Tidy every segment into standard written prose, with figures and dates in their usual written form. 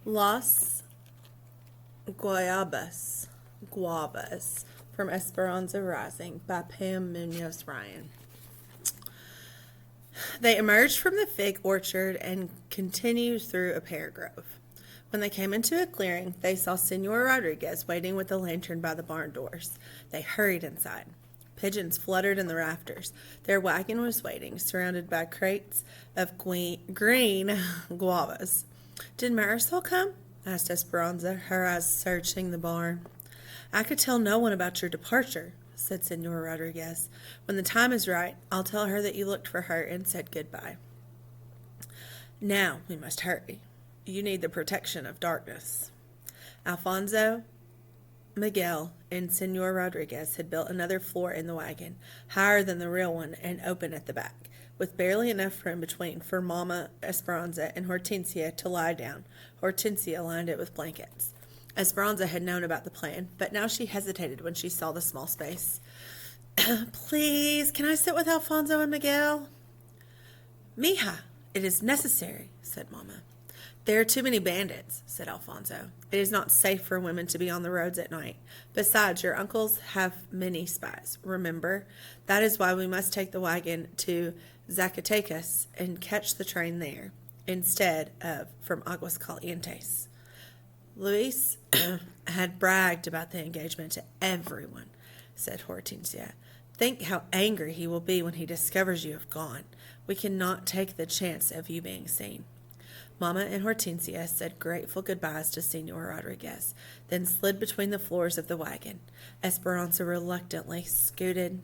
Las Guayabas, Guavas, from Esperanza Rising by Pam Munoz Ryan. They emerged from the fig orchard and continued through a pear grove. When they came into a clearing, they saw Senor Rodriguez waiting with a lantern by the barn doors. They hurried inside. Pigeons fluttered in the rafters. Their wagon was waiting, surrounded by crates of green guavas. Did Marisol come? Asked Esperanza, her eyes searching the barn. I could tell no one about your departure, said Senor Rodriguez. When the time is right, I'll tell her that you looked for her and said goodbye. Now we must hurry. You need the protection of darkness. Alfonso, Miguel, and Senor Rodriguez had built another floor in the wagon, higher than the real one and open at the back, with barely enough room between for Mama, Esperanza, and Hortensia to lie down. Hortensia lined it with blankets. Esperanza had known about the plan, but now she hesitated when she saw the small space. Please, can I sit with Alfonso and Miguel? Mija, it is necessary, said Mama. There are too many bandits, said Alfonso. It is not safe for women to be on the roads at night. Besides, your uncles have many spies, remember? That is why we must take the wagon to Zacatecas and catch the train there, instead of from Aguas Calientes. Luis had bragged about the engagement to everyone, said Hortensia. Think how angry he will be when he discovers you have gone. We cannot take the chance of you being seen. Mama and Hortensia said grateful goodbyes to Senor Rodriguez, then slid between the floors of the wagon. Esperanza reluctantly scooted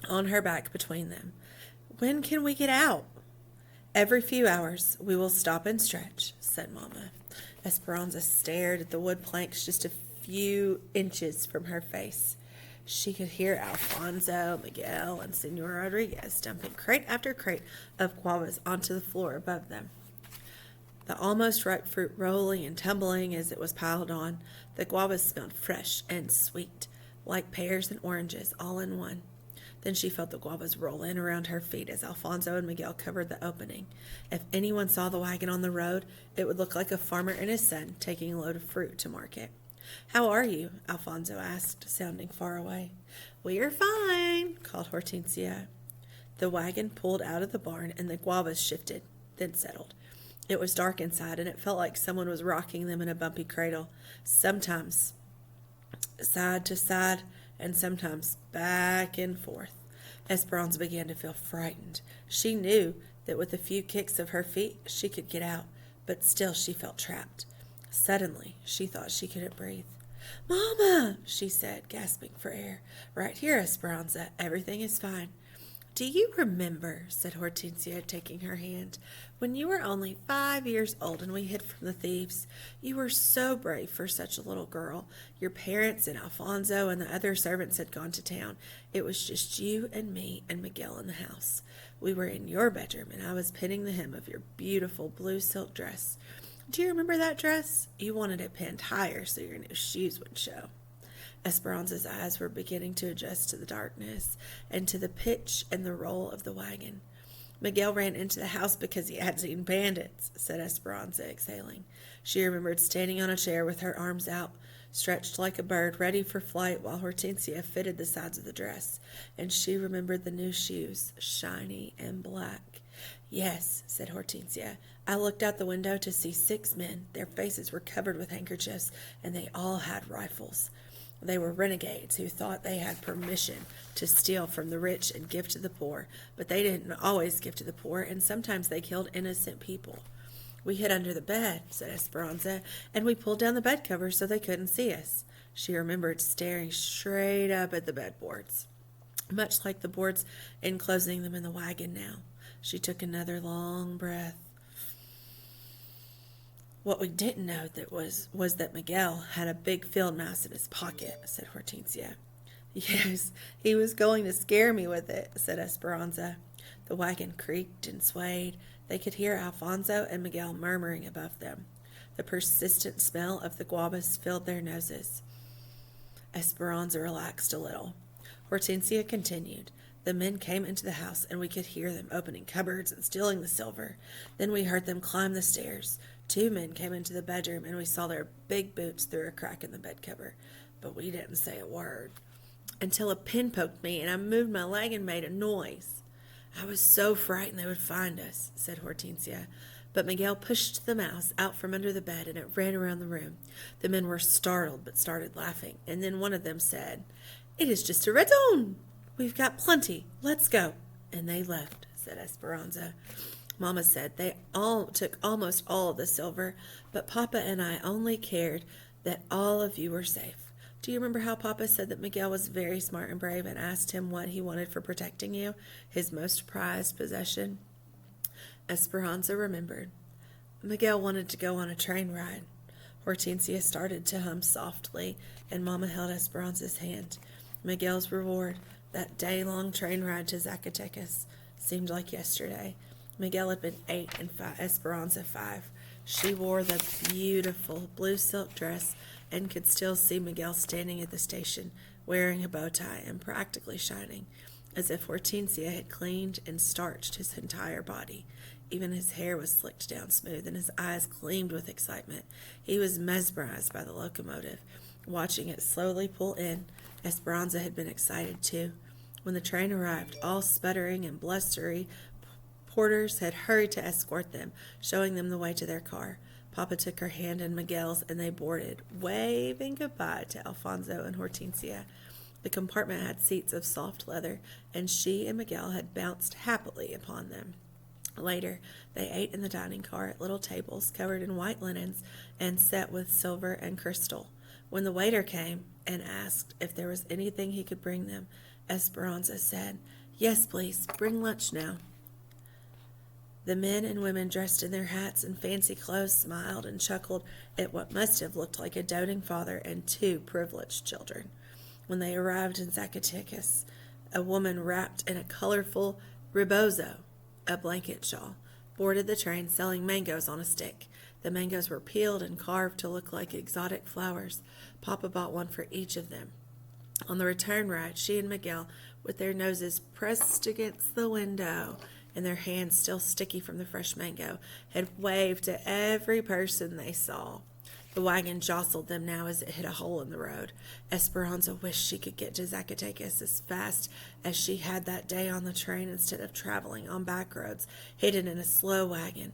on her back between them. When can we get out? Every few hours we will stop and stretch, said Mama. Esperanza stared at the wood planks just a few inches from her face. She could hear Alfonso, Miguel, and Senor Rodriguez dumping crate after crate of guavas onto the floor above them. The almost ripe fruit rolling and tumbling as it was piled on. The guavas smelled fresh and sweet, like pears and oranges all in one. Then she felt the guavas roll in around her feet as Alfonso and Miguel covered the opening. If anyone saw the wagon on the road, it would look like a farmer and his son taking a load of fruit to market. How are you? Alfonso asked, sounding far away. We are fine, called Hortensia. The wagon pulled out of the barn and the guavas shifted, then settled. It was dark inside, and it felt like someone was rocking them in a bumpy cradle, sometimes side to side, and sometimes back and forth. Esperanza began to feel frightened. She knew that with a few kicks of her feet she could get out, but still she felt trapped. Suddenly, she thought she couldn't breathe. Mama, she said, gasping for air. Right here, Esperanza. Everything is fine. Do you remember, said Hortensia, taking her hand, when you were only 5 years old and we hid from the thieves? You were so brave for such a little girl. Your parents and Alfonso and the other servants had gone to town. It was just you and me and Miguel in the house. We were in your bedroom, and I was pinning the hem of your beautiful blue silk dress. Do you remember that dress? You wanted it pinned higher so your new shoes would show. Esperanza's eyes were beginning to adjust to the darkness and to the pitch and the roll of the wagon. Miguel ran into the house because he had seen bandits, said Esperanza, exhaling. She remembered standing on a chair with her arms out, stretched like a bird, ready for flight, while Hortensia fitted the sides of the dress, and she remembered the new shoes, shiny and black. Yes, said Hortensia. I looked out the window to see 6 men. Their faces were covered with handkerchiefs, and they all had rifles. They were renegades who thought they had permission to steal from the rich and give to the poor, but they didn't always give to the poor, and sometimes they killed innocent people. We hid under the bed, said Esperanza, and we pulled down the bed covers so they couldn't see us. She remembered staring straight up at the bedboards, much like the boards enclosing them in the wagon now. She took another long breath. What we didn't know was that Miguel had a big field mouse in his pocket, said Hortensia. Yes, he was going to scare me with it, said Esperanza. The wagon creaked and swayed. They could hear Alfonso and Miguel murmuring above them. The persistent smell of the guavas filled their noses. Esperanza relaxed a little. Hortensia continued. The men came into the house, and we could hear them opening cupboards and stealing the silver. Then we heard them climb the stairs. 2 men came into the bedroom, and we saw their big boots through a crack in the bed cover. But we didn't say a word until a pin poked me, and I moved my leg and made a noise. I was so frightened they would find us, said Hortensia. But Miguel pushed the mouse out from under the bed, and it ran around the room. The men were startled, but started laughing, and then one of them said, "It is just a raton. We've got plenty. Let's go." And they left, said Esperanza. Mama said they all took almost all of the silver, but Papa and I only cared that all of you were safe. Do you remember how Papa said that Miguel was very smart and brave and asked him what he wanted for protecting you, his most prized possession? Esperanza remembered. Miguel wanted to go on a train ride. Hortensia started to hum softly, and Mama held Esperanza's hand. Miguel's reward, that day-long train ride to Zacatecas, seemed like yesterday. Miguel had been 8 and Esperanza 5. She wore the beautiful blue silk dress and could still see Miguel standing at the station, wearing a bow tie and practically shining, as if Hortensia had cleaned and starched his entire body. Even his hair was slicked down smooth, and his eyes gleamed with excitement. He was mesmerized by the locomotive, watching it slowly pull in. Esperanza had been excited too. When the train arrived, all sputtering and blustery, porters had hurried to escort them, showing them the way to their car. Papa took her hand in Miguel's, and they boarded, waving goodbye to Alfonso and Hortensia. The compartment had seats of soft leather, and she and Miguel had bounced happily upon them. Later, they ate in the dining car at little tables covered in white linens and set with silver and crystal. When the waiter came and asked if there was anything he could bring them, Esperanza said, "Yes, please, bring lunch now." The men and women dressed in their hats and fancy clothes smiled and chuckled at what must have looked like a doting father and 2 privileged children. When they arrived in Zacatecas, a woman wrapped in a colorful rebozo, a blanket shawl, boarded the train selling mangoes on a stick. The mangoes were peeled and carved to look like exotic flowers. Papa bought one for each of them. On the return ride, she and Miguel, with their noses pressed against the window and their hands still sticky from the fresh mango, had waved to every person they saw. The wagon jostled them now as it hit a hole in the road. Esperanza wished she could get to Zacatecas as fast as she had that day on the train instead of traveling on back roads, hidden in a slow wagon.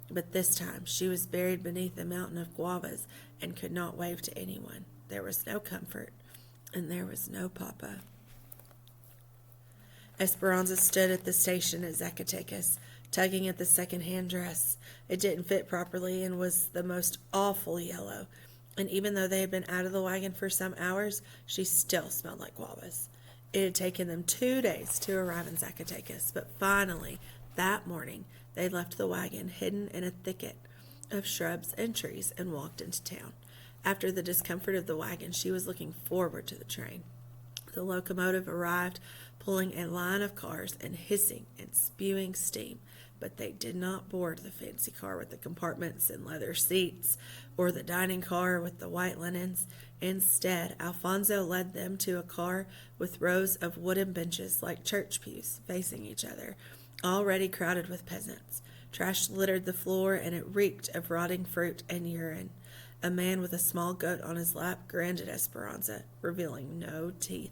But this time she was buried beneath a mountain of guavas and could not wave to anyone. There was no comfort, and there was no Papa. Esperanza stood at the station at Zacatecas, tugging at the second-hand dress. It didn't fit properly and was the most awful yellow, and even though they had been out of the wagon for some hours, she still smelled like guavas. It had taken them 2 days to arrive in Zacatecas, but finally, that morning, they left the wagon hidden in a thicket of shrubs and trees and walked into town. After the discomfort of the wagon, she was looking forward to the train. The locomotive arrived, pulling a line of cars and hissing and spewing steam, but they did not board the fancy car with the compartments and leather seats, or the dining car with the white linens. Instead, Alfonso led them to a car with rows of wooden benches like church pews facing each other, already crowded with peasants. Trash littered the floor, and it reeked of rotting fruit and urine. A man with a small goat on his lap grinned at Esperanza, revealing no teeth.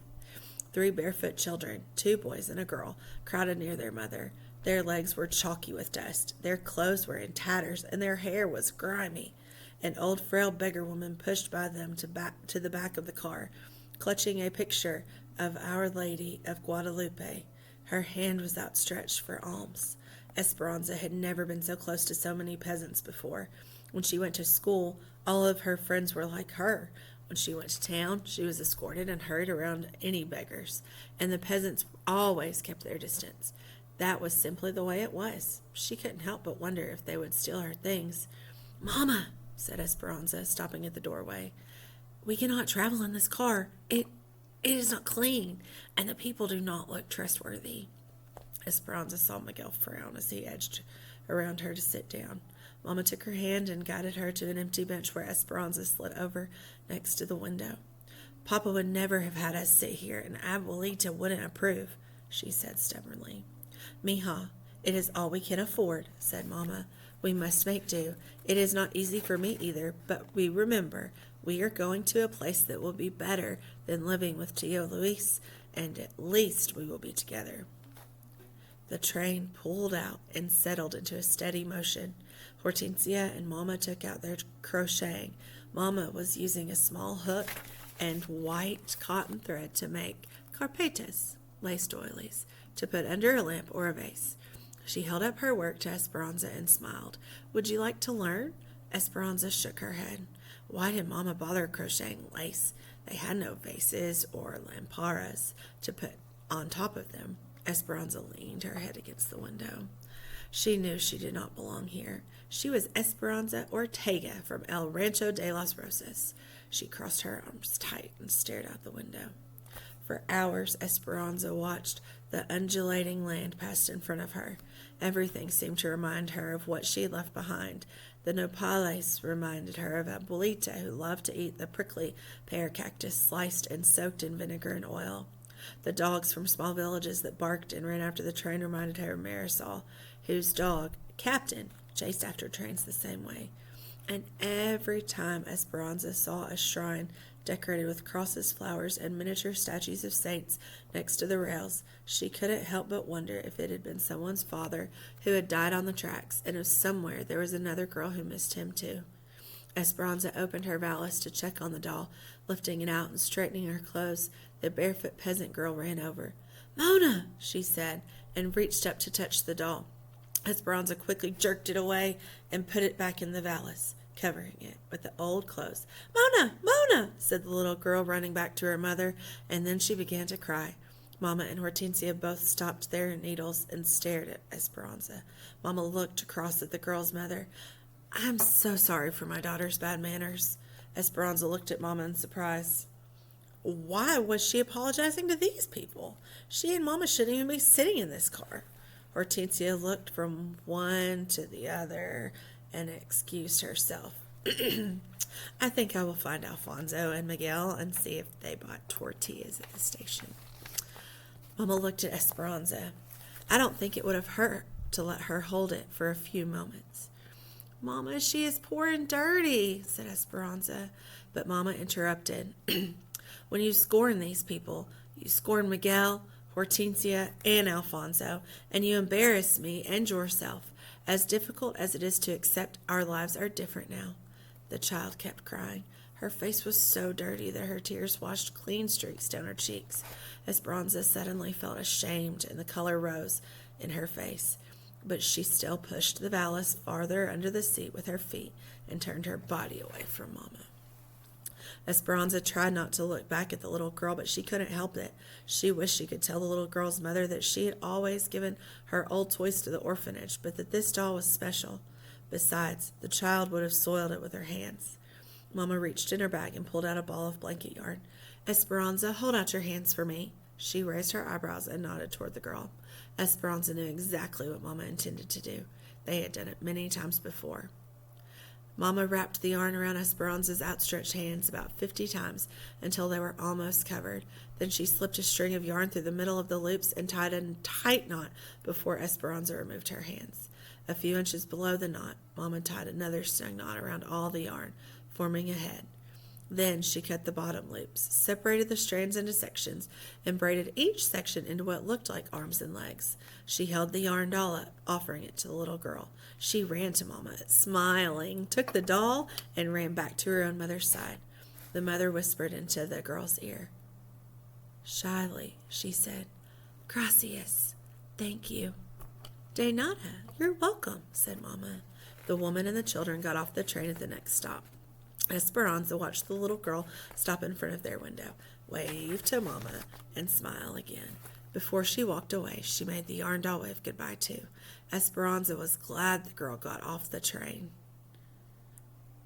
3 barefoot children, 2 boys and a girl, crowded near their mother. Their legs were chalky with dust, their clothes were in tatters, and their hair was grimy. An old frail beggar woman pushed by them to the back of the car, clutching a picture of Our Lady of Guadalupe. Her hand was outstretched for alms. Esperanza had never been so close to so many peasants before. When she went to school, all of her friends were like her. When she went to town, she was escorted and hurried around any beggars, and the peasants always kept their distance. That was simply the way it was. She couldn't help but wonder if they would steal her things. "Mama," said Esperanza, stopping at the doorway, "we cannot travel in this car. It is not clean, and the people do not look trustworthy." Esperanza saw Miguel frown as he edged around her to sit down. Mama took her hand and guided her to an empty bench where Esperanza slid over next to the window. "Papa would never have had us sit here, and Abuelita wouldn't approve," she said stubbornly. Mija, it is all we can afford, said Mama. We must make do. It is not easy for me either, but we remember we are going to a place that will be better than living with Tio Luis, and at least we will be together. The train pulled out and settled into a steady motion. Hortensia and Mama took out their crocheting. Mama was using a small hook and white cotton thread to make carpetas, lace doilies, to put under a lamp or a vase. She held up her work to Esperanza and smiled. Would you like to learn? Esperanza shook her head. Why did Mama bother crocheting lace? They had no vases or lamparas to put on top of them. Esperanza leaned her head against the window. She knew she did not belong here. She was Esperanza Ortega from El Rancho de las Rosas. She crossed her arms tight and stared out the window. For hours, Esperanza watched the undulating land pass in front of her. Everything seemed to remind her of what she had left behind. The nopales reminded her of Abuelita, who loved to eat the prickly pear cactus sliced and soaked in vinegar and oil. The dogs from small villages that barked and ran after the train reminded her of Marisol, whose dog, Captain, chased after trains the same way. And every time Esperanza saw a shrine decorated with crosses, flowers, and miniature statues of saints next to the rails, she couldn't help but wonder if it had been someone's father who had died on the tracks, and if somewhere there was another girl who missed him too. Esperanza opened her valise to check on the doll. Lifting it out and straightening her clothes, the barefoot peasant girl ran over. Mona, she said, and reached up to touch the doll. Esperanza quickly jerked it away and put it back in the valise, covering it with the old clothes. Mona, Mona, said the little girl, running back to her mother, and then she began to cry. Mama and Hortensia both stopped their needles and stared at Esperanza. Mama looked across at the girl's mother. I'm so sorry for my daughter's bad manners. Esperanza looked at Mama in surprise. Why was she apologizing to these people? She and Mama shouldn't even be sitting in this car. Hortensia looked from one to the other and excused herself. I think I will find Alfonso and Miguel and see if they bought tortillas at the station. Mama looked at Esperanza. I don't think it would have hurt to let her hold it for a few moments. Mama, she is poor and dirty, said Esperanza. But Mama interrupted. When you scorn these people, you scorn Miguel, Hortensia, and Alfonso, and you embarrass me and yourself. As difficult as it is to accept, our lives are different now. The child kept crying. Her face was so dirty that her tears washed clean streaks down her cheeks. Esperanza suddenly felt ashamed, and the color rose in her face. But she still pushed the valise farther under the seat with her feet and turned her body away from Mama. Esperanza tried not to look back at the little girl, but she couldn't help it. She wished she could tell the little girl's mother that she had always given her old toys to the orphanage, but that this doll was special. Besides, the child would have soiled it with her hands. Mama reached in her bag and pulled out a ball of blanket yarn. Esperanza, hold out your hands for me. She raised her eyebrows and nodded toward the girl. Esperanza knew exactly what Mama intended to do. They had done it many times before. Mama wrapped the yarn around Esperanza's outstretched hands about 50 times until they were almost covered. Then she slipped a string of yarn through the middle of the loops and tied a tight knot before Esperanza removed her hands. A few inches below the knot, Mama tied another snug knot around all the yarn, forming a head. Then she cut the bottom loops, separated the strands into sections, and braided each section into what looked like arms and legs. She held the yarn doll up, offering it to the little girl. She ran to Mama, smiling, took the doll, and ran back to her own mother's side. The mother whispered into the girl's ear. Shyly, she said, Gracias, thank you. De nada, you're welcome, said Mama. The woman and the children got off the train at the next stop. Esperanza watched the little girl stop in front of their window, wave to Mama, and smile again. Before she walked away, she made the yarn doll wave goodbye too. Esperanza was glad the girl got off the train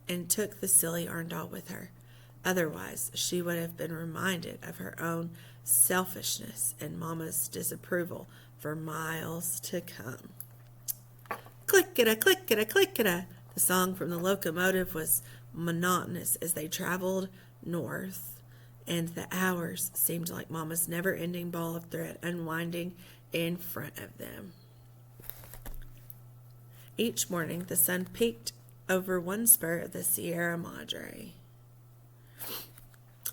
and took the silly yarn doll with her. Otherwise, she would have been reminded of her own selfishness and Mama's disapproval for miles to come. Click-a-da, click-a-da, click-a-da. The song from the locomotive was monotonous as they traveled north and the hours seemed like Mama's never-ending ball of thread unwinding in front of them. Each morning, the sun peeked over one spur of the Sierra Madre,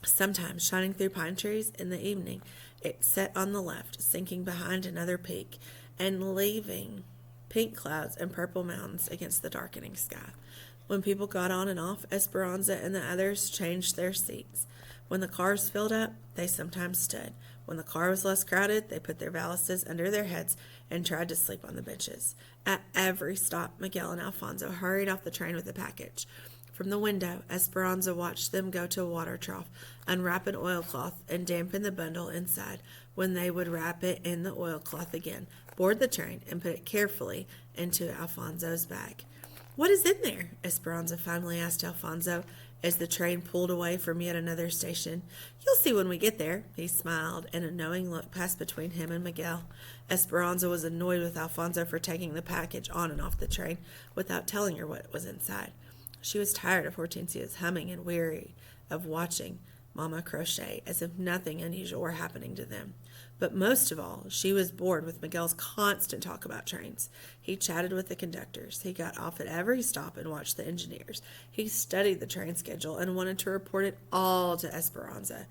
sometimes shining through pine trees. In the evening, it set on the left, sinking behind another peak and leaving pink clouds and purple mountains against the darkening sky. When people got on and off, Esperanza and the others changed their seats. When the cars filled up, they sometimes stood. When the car was less crowded, they put their valises under their heads and tried to sleep on the benches. At every stop, Miguel and Alfonso hurried off the train with a package. From the window, Esperanza watched them go to a water trough, unwrap an oilcloth, and dampen the bundle inside. When they would wrap it in the oilcloth again, board the train, and put it carefully into Alfonso's bag. "What is in there?" Esperanza finally asked Alfonso as the train pulled away from yet another station. "You'll see when we get there." He smiled, and a knowing look passed between him and Miguel. Esperanza was annoyed with Alfonso for taking the package on and off the train without telling her what was inside. She was tired of Hortensia's humming and weary of watching Mama crochet as if nothing unusual were happening to them. But most of all, she was bored with Miguel's constant talk about trains. He chatted with the conductors. He got off at every stop and watched the engineers. He studied the train schedule and wanted to report it all to Esperanza.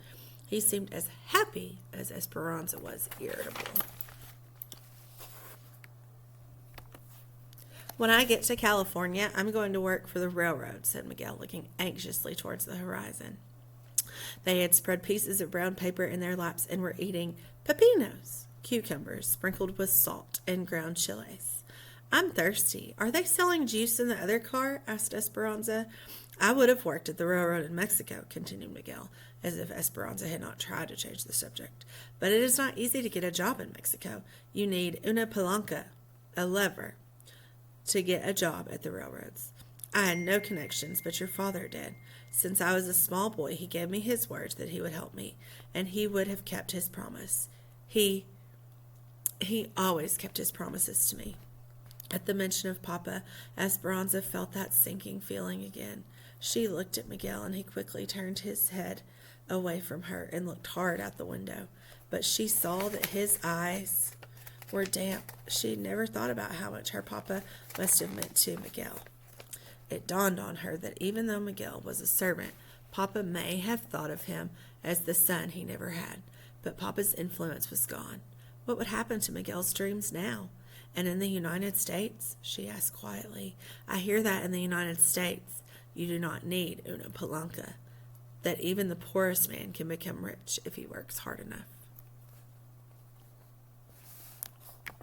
He seemed as happy as Esperanza was irritable. "When I get to California, I'm going to work for the railroad," said Miguel, looking anxiously towards the horizon. They had spread pieces of brown paper in their laps and were eating pepinos, cucumbers sprinkled with salt, and ground chiles. "I'm thirsty. Are they selling juice in the other car?" asked Esperanza. "I would have worked at the railroad in Mexico," continued Miguel, as if Esperanza had not tried to change the subject. "But it is not easy to get a job in Mexico. You need una palanca, a lever, to get a job at the railroads. I had no connections, but your father did. Since I was a small boy, he gave me his word that he would help me, and he would have kept his promise. He always kept his promises to me." At the mention of Papa, Esperanza felt that sinking feeling again. She looked at Miguel, and he quickly turned his head away from her and looked hard out the window. But she saw that his eyes were damp. She never thought about how much her Papa must have meant to Miguel. It dawned on her that even though Miguel was a servant, Papa may have thought of him as the son he never had. But Papa's influence was gone. What would happen to Miguel's dreams now? "And in the United States?" she asked quietly. "I hear that in the United States you do not need una palanca, that even the poorest man can become rich if he works hard enough."